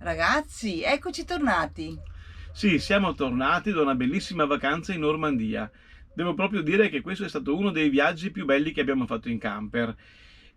Ragazzi, eccoci tornati. Sì, siamo tornati da una bellissima vacanza in Normandia. Devo proprio dire che questo è stato uno dei viaggi più belli che abbiamo fatto in camper.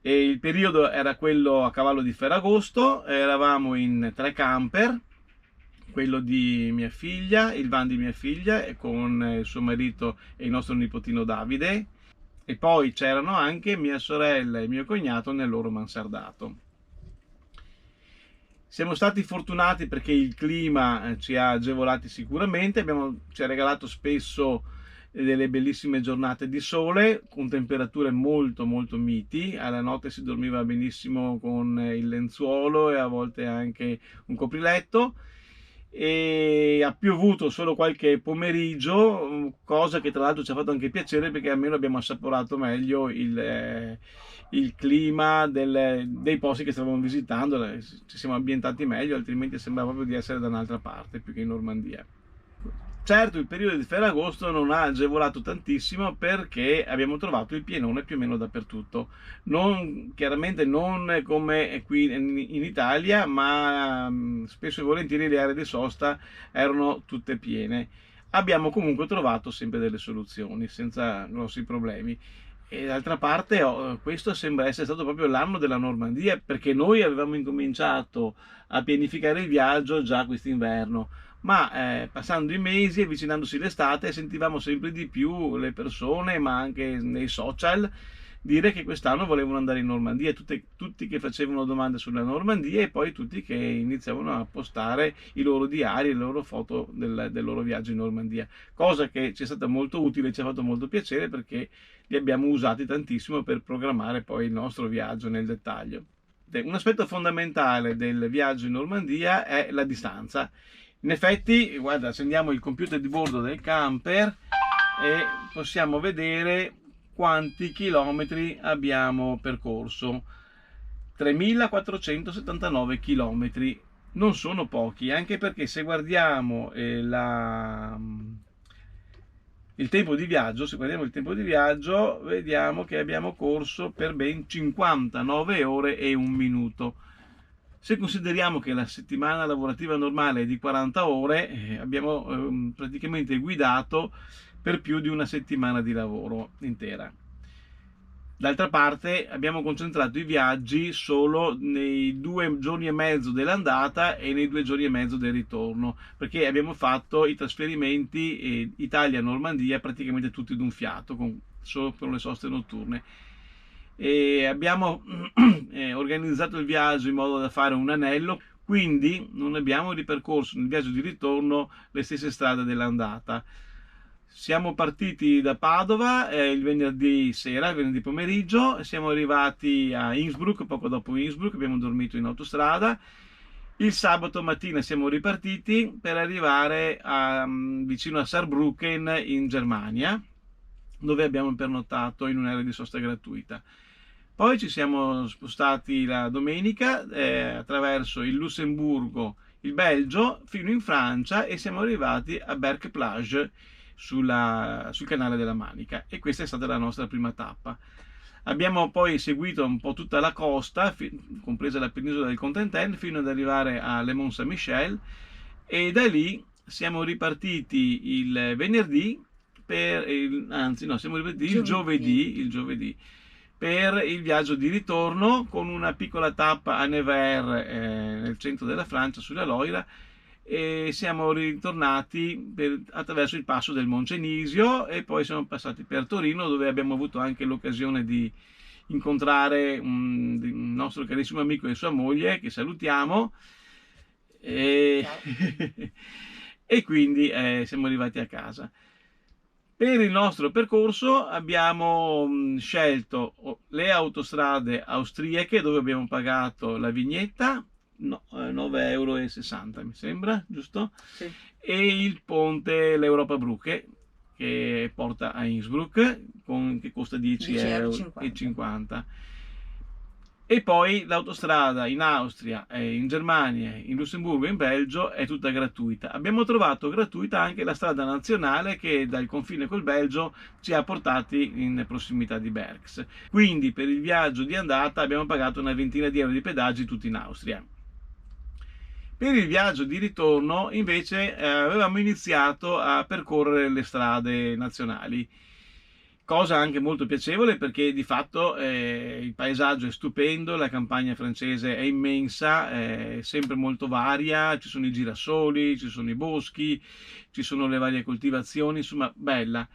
E il periodo era quello a cavallo di Ferragosto, eravamo in 3 camper, quello di mia figlia, il van di mia figlia, e con il suo marito e il nostro nipotino Davide, e poi c'erano anche mia sorella e mio cognato nel loro mansardato. Siamo stati fortunati perché il clima ci ha agevolati sicuramente, ci ha regalato spesso delle bellissime giornate di sole con temperature molto molto miti. Alla notte si dormiva benissimo con il lenzuolo e a volte anche un copriletto, e ha piovuto solo qualche pomeriggio, cosa che tra l'altro ci ha fatto anche piacere perché almeno abbiamo assaporato meglio il clima dei posti che stavamo visitando, ci siamo ambientati meglio, altrimenti sembrava proprio di essere da un'altra parte più che in Normandia. Certo, il periodo di Ferragosto non ha agevolato tantissimo perché abbiamo trovato il pienone più o meno dappertutto. Chiaramente non come qui in Italia, ma spesso e volentieri le aree di sosta erano tutte piene. Abbiamo comunque trovato sempre delle soluzioni senza grossi problemi. E d'altra parte, questo sembra essere stato proprio l'anno della Normandia, perché noi avevamo incominciato a pianificare il viaggio già quest'inverno, ma passando i mesi, avvicinandosi l'estate, sentivamo sempre di più le persone, ma anche nei social, dire che quest'anno volevano andare in Normandia, tutti che facevano domande sulla Normandia e poi tutti che iniziavano a postare i loro diari, le loro foto del loro viaggio in Normandia, cosa che ci è stata molto utile, ci ha fatto molto piacere perché li abbiamo usati tantissimo per programmare poi il nostro viaggio nel dettaglio. Un aspetto fondamentale del viaggio in Normandia è la distanza. In effetti, guarda, accendiamo il computer di bordo del camper e possiamo vedere quanti chilometri abbiamo percorso. 3.479 chilometri. Non sono pochi, anche perché se guardiamo il tempo di viaggio, se guardiamo il tempo di viaggio, vediamo che abbiamo corso per ben 59 ore e 1 minuto. Se consideriamo che la settimana lavorativa normale è di 40 ore, abbiamo praticamente guidato per più di una settimana di lavoro intera. D'altra parte abbiamo concentrato i viaggi solo nei 2 giorni e mezzo dell'andata e nei 2 giorni e mezzo del ritorno, perché abbiamo fatto i trasferimenti Italia-Normandia praticamente tutti d'un fiato, solo con le soste notturne. E abbiamo organizzato il viaggio in modo da fare un anello, quindi non abbiamo ripercorso nel viaggio di ritorno le stesse strade dell'andata. Siamo partiti da Padova il venerdì sera, il venerdì pomeriggio, e siamo arrivati a Innsbruck, poco dopo Innsbruck, abbiamo dormito in autostrada. Il sabato mattina siamo ripartiti per arrivare vicino a Saarbrücken in Germania, dove abbiamo pernottato in un'area di sosta gratuita. Poi ci siamo spostati la domenica attraverso il Lussemburgo, il Belgio, fino in Francia e siamo arrivati a Berck-Plage sul canale della Manica, e questa è stata la nostra prima tappa. Abbiamo poi seguito un po' tutta la costa, compresa la penisola del Cotentin, fino ad arrivare a Le Mont Saint-Michel, e da lì siamo ripartiti il venerdì siamo ripartiti il giovedì per il viaggio di ritorno, con una piccola tappa a Nevers nel centro della Francia, sulla Loira, e siamo ritornati attraverso il passo del Moncenisio e poi siamo passati per Torino, dove abbiamo avuto anche l'occasione di incontrare un nostro carissimo amico e sua moglie, che salutiamo, e, e quindi siamo arrivati a casa. Per il nostro percorso abbiamo scelto le autostrade austriache, dove abbiamo pagato la vignetta, 9,60 € mi sembra, giusto? Sì. E il ponte l'Europa Brücke, che porta a Innsbruck, che costa 10,50 €. E poi l'autostrada in Austria, in Germania, in Lussemburgo e in Belgio è tutta gratuita. Abbiamo trovato gratuita anche la strada nazionale che dal confine col Belgio ci ha portati in prossimità di Berks. Quindi per il viaggio di andata abbiamo pagato una ventina di euro di pedaggi tutti in Austria. Per il viaggio di ritorno invece avevamo iniziato a percorrere le strade nazionali, cosa anche molto piacevole perché di fatto il paesaggio è stupendo, la campagna francese è immensa, è sempre molto varia, ci sono i girasoli, ci sono i boschi, ci sono le varie coltivazioni, insomma bella.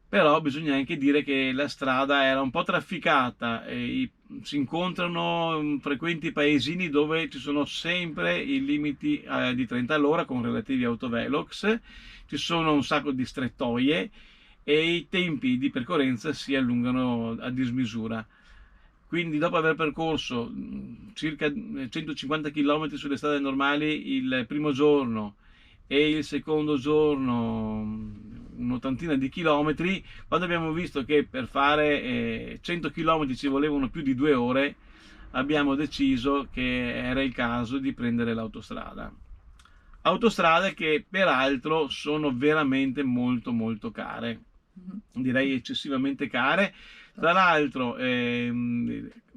Però bisogna anche dire che la strada era un po' trafficata, si incontrano frequenti paesini dove ci sono sempre i limiti di 30 all'ora con relativi autovelox, ci sono un sacco di strettoie e i tempi di percorrenza si allungano a dismisura. Quindi dopo aver percorso circa 150 km sulle strade normali il primo giorno e il secondo giorno un'ottantina di chilometri, quando abbiamo visto che per fare 100 km ci volevano più di 2 ore, abbiamo deciso che era il caso di prendere l'autostrada. Autostrade che peraltro sono veramente molto molto care, direi eccessivamente care. Tra l'altro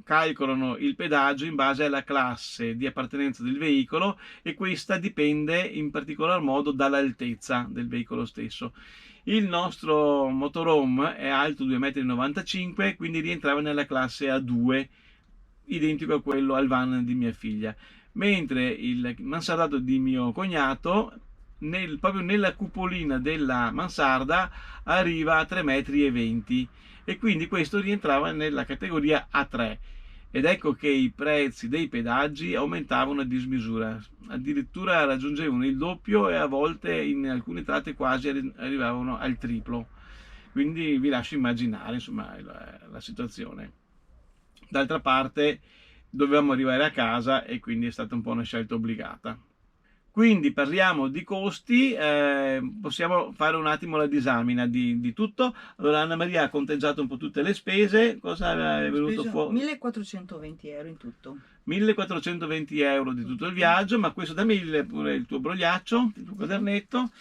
calcolano il pedaggio in base alla classe di appartenenza del veicolo e questa dipende in particolar modo dall'altezza del veicolo stesso. Il nostro motorhome è alto 2,95 m, quindi rientrava nella classe A2, identico a quello al van di mia figlia, mentre il mansardato di mio cognato proprio nella cupolina della mansarda arriva a 3,20 m e quindi questo rientrava nella categoria A3. Ed ecco che i prezzi dei pedaggi aumentavano a dismisura, addirittura raggiungevano il doppio e a volte in alcune tratte quasi arrivavano al triplo. Quindi vi lascio immaginare insomma la situazione. D'altra parte dovevamo arrivare a casa e quindi è stata un po' una scelta obbligata. Quindi parliamo di costi, possiamo fare un attimo la disamina di tutto. Allora Anna Maria ha conteggiato un po' tutte le spese, cosa è venuto fuori? 1420 euro in tutto. 1420 euro di tutto il viaggio, ma questo dammi pure il tuo brogliaccio, il tuo quadernetto.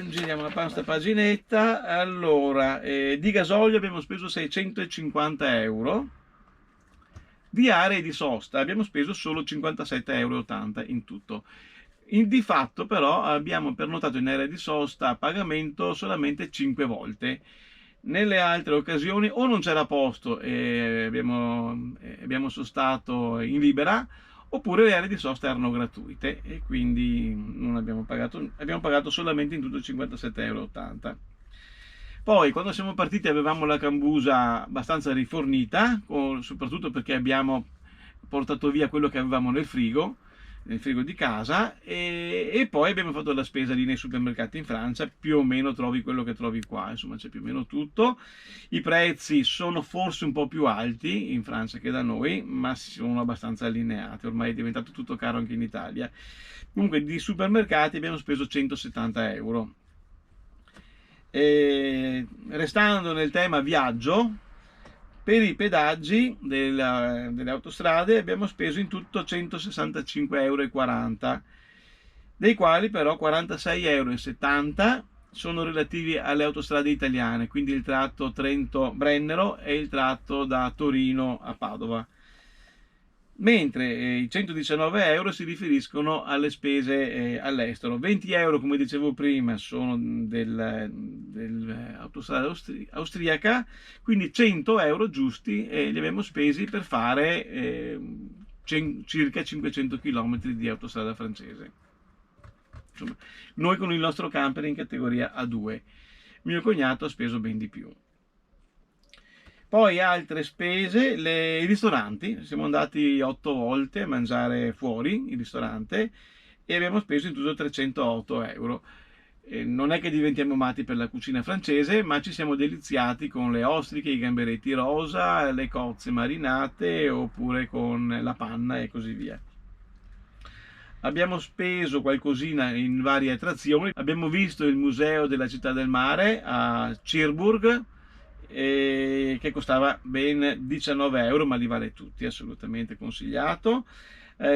Giriamo questa paginetta. Allora, di gasolio abbiamo speso 650 euro. Di aree e di sosta abbiamo speso solo 57,80 euro in tutto. Di fatto però abbiamo pernottato in area di sosta a pagamento solamente 5 volte. Nelle altre occasioni o non c'era posto e abbiamo sostato in libera, oppure le aree di sosta erano gratuite e quindi non abbiamo pagato solamente in tutto 57,80 euro. Poi quando siamo partiti avevamo la cambusa abbastanza rifornita, soprattutto perché abbiamo portato via quello che avevamo nel frigo di casa e poi abbiamo fatto la spesa lì nei supermercati in Francia, più o meno trovi quello che trovi qua, insomma c'è più o meno tutto. I prezzi sono forse un po' più alti in Francia che da noi, ma sono abbastanza allineati, ormai è diventato tutto caro anche in Italia. Comunque di supermercati abbiamo speso 170 euro. Restando nel tema viaggio, per i pedaggi delle autostrade abbiamo speso in tutto 165,40 euro, dei quali però 46,70 euro sono relativi alle autostrade italiane, quindi il tratto Trento-Brennero e il tratto da Torino a Padova, mentre i 119 euro si riferiscono alle spese all'estero. 20 euro, come dicevo prima, sono dell'autostrada austriaca, quindi 100 euro giusti li abbiamo spesi per fare circa 500 km di autostrada francese. Insomma, noi con il nostro camper in categoria A2, mio cognato ha speso ben di più. Poi altre spese, i ristoranti, siamo andati 8 volte a mangiare fuori il ristorante e abbiamo speso in tutto 308 euro. Non è che diventiamo matti per la cucina francese, ma ci siamo deliziati con le ostriche, i gamberetti rosa, le cozze marinate oppure con la panna e così via. Abbiamo speso qualcosina in varie attrazioni, abbiamo visto il museo della città del mare a Cherbourg, che costava ben 19 euro, ma li vale tutti, assolutamente consigliato.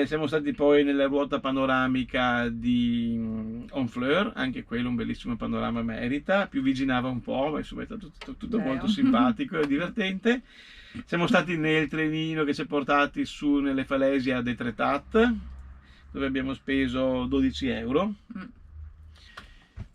Siamo stati poi nella ruota panoramica di Honfleur, anche quello un bellissimo panorama merita, più viginava un po', ma insomma è stato tutto molto simpatico e divertente. Siamo stati nel trenino che ci ha portati su nelle Falesie a Détretat, dove abbiamo speso 12 euro. Mm.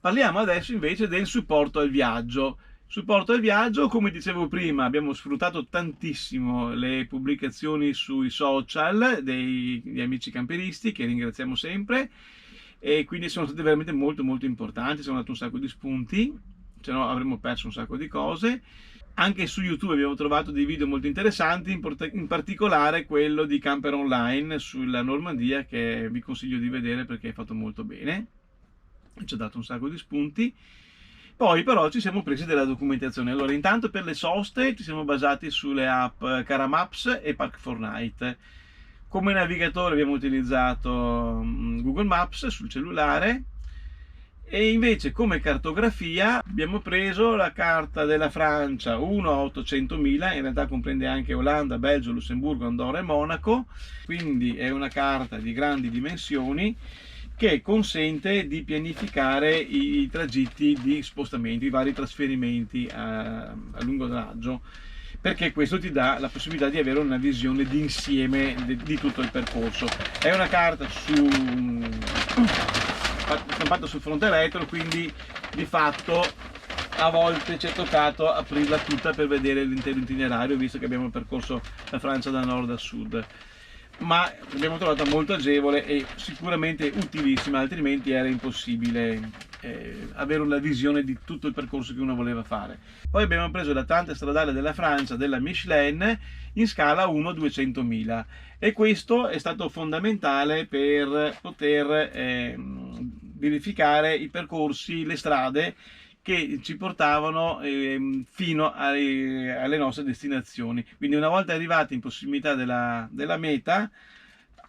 Parliamo adesso invece del supporto al viaggio. Supporto al viaggio, come dicevo prima, abbiamo sfruttato tantissimo le pubblicazioni sui social degli amici camperisti, che ringraziamo sempre, e quindi sono state veramente molto molto importanti, sono dato un sacco di spunti, se no avremmo perso un sacco di cose. Anche su YouTube abbiamo trovato dei video molto interessanti, in particolare quello di Camper Online sulla Normandia, che vi consiglio di vedere perché è fatto molto bene, ci ha dato un sacco di spunti. Poi però ci siamo presi della documentazione. Allora, intanto per le soste ci siamo basati sulle app Caramaps e Park4Night. Come navigatore abbiamo utilizzato Google Maps sul cellulare, e invece come cartografia abbiamo preso la carta della Francia 1 a 800.000, in realtà comprende anche Olanda, Belgio, Lussemburgo, Andorra e Monaco, quindi è una carta di grandi dimensioni che consente di pianificare i tragitti di spostamento, i vari trasferimenti a lungo raggio, perché questo ti dà la possibilità di avere una visione d'insieme di tutto il percorso. È una carta stampata sul fronte retro, quindi di fatto a volte ci è toccato aprirla tutta per vedere l'intero itinerario, visto che abbiamo percorso la Francia da nord a sud. Ma l'abbiamo trovata molto agevole e sicuramente utilissima, altrimenti era impossibile avere una visione di tutto il percorso che uno voleva fare. Poi abbiamo preso la tante stradale della Francia della Michelin in scala 1 a 200.000, e questo è stato fondamentale per poter verificare i percorsi, le strade che ci portavano fino alle nostre destinazioni. Quindi una volta arrivati in prossimità della meta,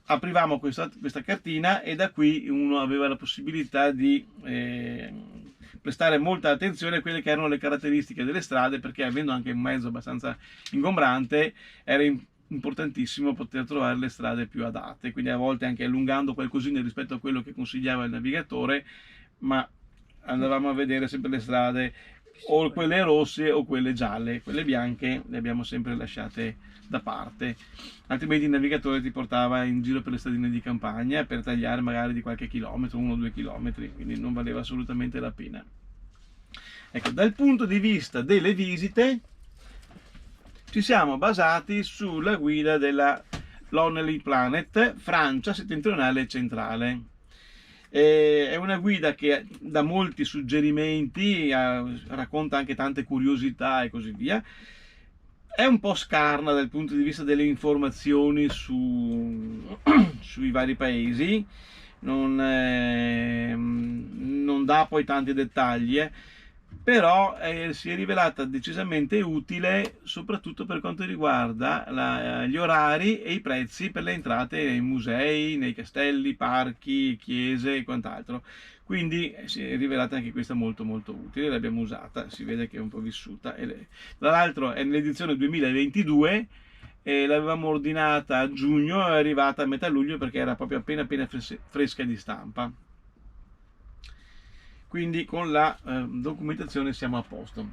aprivamo questa cartina e da qui uno aveva la possibilità di prestare molta attenzione a quelle che erano le caratteristiche delle strade, perché avendo anche un mezzo abbastanza ingombrante era importantissimo poter trovare le strade più adatte, quindi a volte anche allungando qualcosina rispetto a quello che consigliava il navigatore, ma andavamo a vedere sempre le strade o quelle rosse o quelle gialle. Quelle bianche le abbiamo sempre lasciate da parte, altrimenti il navigatore ti portava in giro per le stradine di campagna per tagliare magari di qualche chilometro, 1 o 2 chilometri, quindi non valeva assolutamente la pena. Ecco, dal punto di vista delle visite ci siamo basati sulla guida della Lonely Planet Francia settentrionale e centrale. È una guida che dà molti suggerimenti, racconta anche tante curiosità e così via. È un po' scarna dal punto di vista delle informazioni sui vari paesi, non dà poi tanti dettagli, però si è rivelata decisamente utile soprattutto per quanto riguarda gli orari e i prezzi per le entrate nei musei, nei castelli, parchi, chiese e quant'altro. Quindi si è rivelata anche questa molto molto utile, l'abbiamo usata, si vede che è un po' vissuta. Tra l'altro è nell'edizione 2022 e l'avevamo ordinata a giugno, è arrivata a metà luglio perché era proprio appena fresca di stampa. Quindi con la documentazione siamo a posto.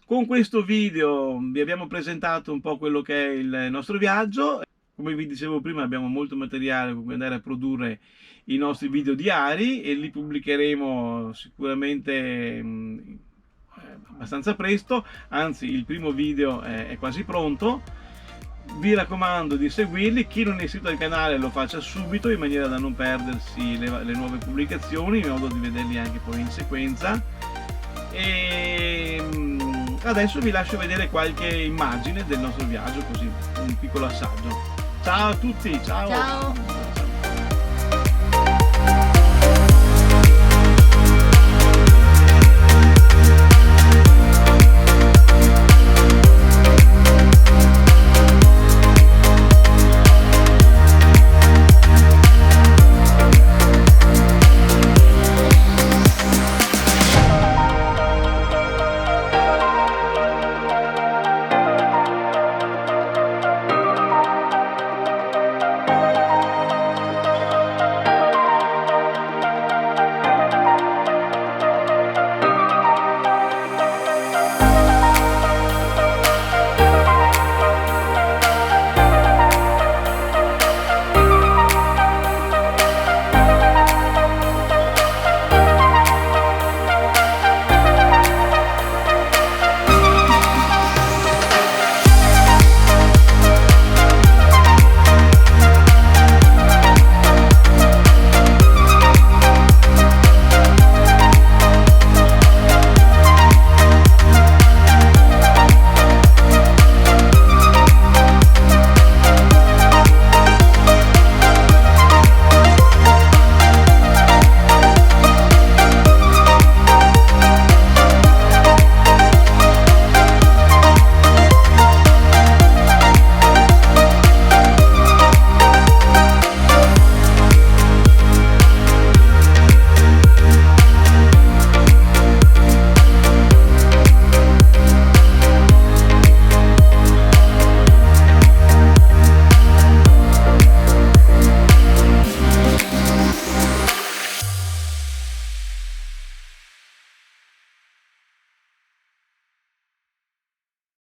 Con questo video vi abbiamo presentato un po' quello che è il nostro viaggio. Come vi dicevo prima, abbiamo molto materiale con cui andare a produrre i nostri video diari e li pubblicheremo sicuramente abbastanza presto, anzi il primo video è quasi pronto. Vi raccomando di seguirli, chi non è iscritto al canale lo faccia subito in maniera da non perdersi le nuove pubblicazioni, in modo di vederli anche poi in sequenza. E adesso vi lascio vedere qualche immagine del nostro viaggio, così un piccolo assaggio. Ciao a tutti, ciao! Ciao!